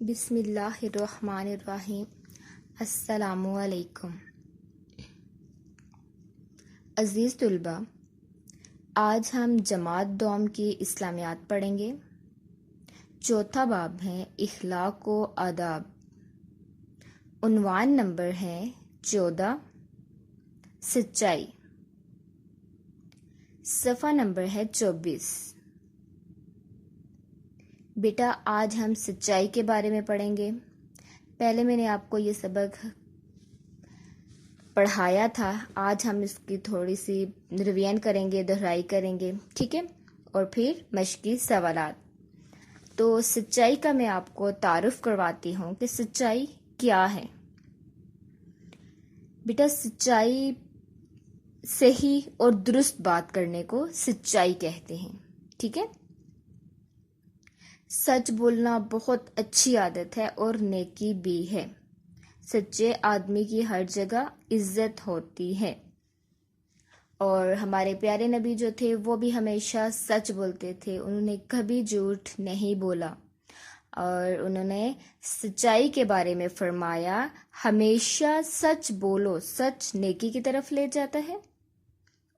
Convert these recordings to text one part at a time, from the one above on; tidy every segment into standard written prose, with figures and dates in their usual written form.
بسم اللہ الرحمن الرحیم۔ السلام علیکم عزیز طلباء، آج ہم جماعت دوم کی اسلامیات پڑھیں گے۔ چوتھا باب ہے اخلاق و آداب۔ عنوان نمبر ہے 14، سچائی۔ صفحہ نمبر ہے 24۔ بیٹا آج ہم سچائی کے بارے میں پڑھیں گے۔ پہلے میں نے آپ کو یہ سبق پڑھایا تھا، آج ہم اس کی تھوڑی سی ریویژن کریں گے، دہرائی کریں گے، ٹھیک ہے، اور پھر مشقی سوالات۔ تو سچائی کا میں آپ کو تعارف کرواتی ہوں کہ سچائی کیا ہے۔ بیٹا سچائی، صحیح اور درست بات کرنے کو سچائی کہتے ہیں، ٹھیک ہے۔ سچ بولنا بہت اچھی عادت ہے اور نیکی بھی ہے۔ سچے آدمی کی ہر جگہ عزت ہوتی ہے، اور ہمارے پیارے نبی جو تھے وہ بھی ہمیشہ سچ بولتے تھے، انہوں نے کبھی جھوٹ نہیں بولا، اور انہوں نے سچائی کے بارے میں فرمایا ہمیشہ سچ بولو، سچ نیکی کی طرف لے جاتا ہے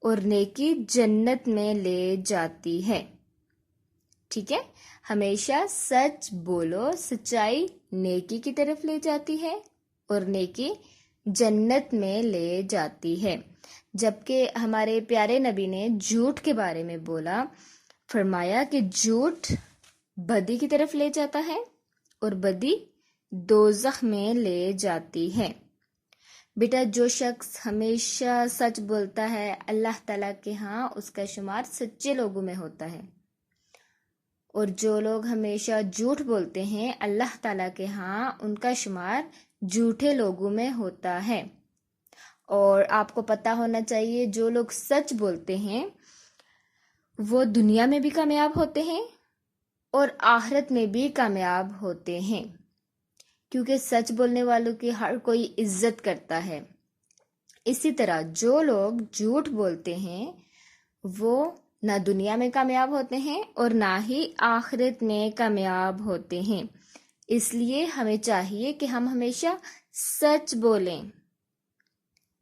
اور نیکی جنت میں لے جاتی ہے، ٹھیک ہے۔ ہمیشہ سچ بولو، سچائی نیکی کی طرف لے جاتی ہے اور نیکی جنت میں لے جاتی ہے۔ جبکہ ہمارے پیارے نبی نے جھوٹ کے بارے میں بولا، فرمایا کہ جھوٹ بدی کی طرف لے جاتا ہے اور بدی دوزخ میں لے جاتی ہے۔ بیٹا جو شخص ہمیشہ سچ بولتا ہے اللہ تعالیٰ کے ہاں اس کا شمار سچے لوگوں میں ہوتا ہے، اور جو لوگ ہمیشہ جھوٹ بولتے ہیں اللہ تعالیٰ کے ہاں ان کا شمار جھوٹے لوگوں میں ہوتا ہے۔ اور آپ کو پتہ ہونا چاہیے جو لوگ سچ بولتے ہیں وہ دنیا میں بھی کامیاب ہوتے ہیں اور آخرت میں بھی کامیاب ہوتے ہیں، کیونکہ سچ بولنے والوں کی ہر کوئی عزت کرتا ہے۔ اسی طرح جو لوگ جھوٹ بولتے ہیں وہ نہ دنیا میں کامیاب ہوتے ہیں اور نہ ہی آخرت میں کامیاب ہوتے ہیں۔ اس لیے ہمیں چاہیے کہ ہم ہمیشہ سچ بولیں۔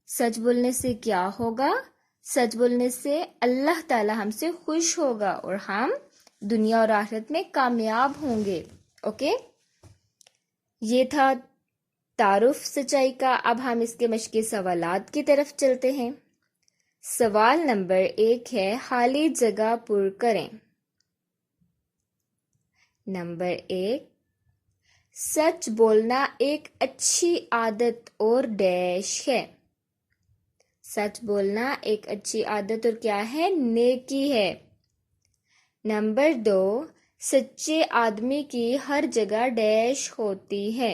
سچ بولنے سے کیا ہوگا؟ سچ بولنے سے اللہ تعالی ہم سے خوش ہوگا اور ہم دنیا اور آخرت میں کامیاب ہوں گے، اوکے۔ یہ تھا تعارف سچائی کا۔ اب ہم اس کے مشقی سوالات کی طرف چلتے ہیں۔ سوال نمبر 1 ہے خالی جگہ پر کریں۔ نمبر 1، سچ بولنا ایک اچھی عادت اور ڈیش ہے۔ سچ بولنا ایک اچھی عادت اور کیا ہے؟ نیکی ہے۔ نمبر 2، سچے آدمی کی ہر جگہ ڈیش ہوتی ہے،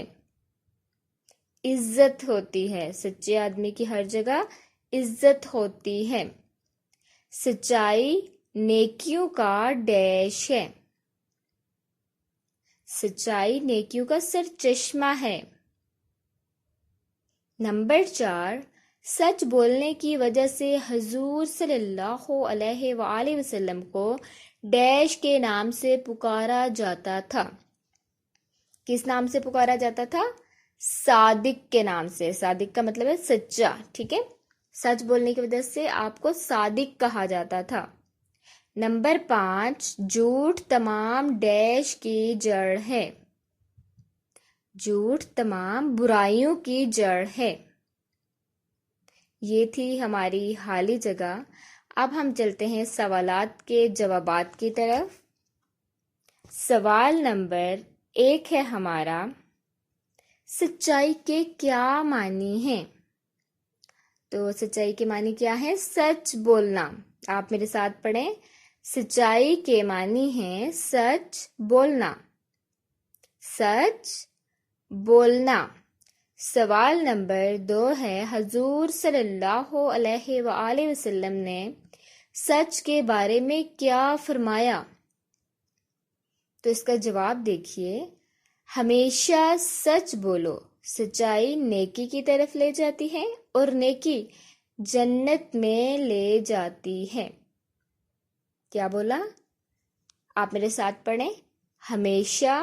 عزت ہوتی ہے۔ سچے آدمی کی ہر جگہ عزت ہوتی ہے۔ سچائی نیکیوں کا ڈیش ہے۔ سچائی نیکیوں کا سر چشمہ ہے۔ نمبر 4، سچ بولنے کی وجہ سے حضور صلی اللہ علیہ وآلہ وسلم کو ڈیش کے نام سے پکارا جاتا تھا۔ کس نام سے پکارا جاتا تھا؟ صادق کے نام سے۔ صادق کا مطلب ہے سچا، ٹھیک ہے۔ سچ بولنے کی وجہ سے آپ کو صادق کہا جاتا تھا۔ نمبر 5، جھوٹ تمام ڈیش کی جڑ ہے۔ جھوٹ تمام برائیوں کی جڑ ہے۔ یہ تھی ہماری حالی جگہ۔ اب ہم چلتے ہیں سوالات کے جوابات کی طرف۔ سوال نمبر 1 ہے ہمارا، سچائی کے کیا معنی ہیں؟ تو سچائی کے معنی کیا ہے؟ سچ بولنا۔ آپ میرے ساتھ پڑھیں، سچائی کے معنی ہیں سچ بولنا۔ سچ بولنا۔ سوال نمبر 2 ہے حضور صلی اللہ علیہ وآلہ وسلم نے سچ کے بارے میں کیا فرمایا؟ تو اس کا جواب دیکھیے، ہمیشہ سچ بولو، سچائی نیکی کی طرف لے جاتی ہے اور نیکی جنت میں لے جاتی ہے۔ کیا بولا؟ آپ میرے ساتھ پڑھیں، ہمیشہ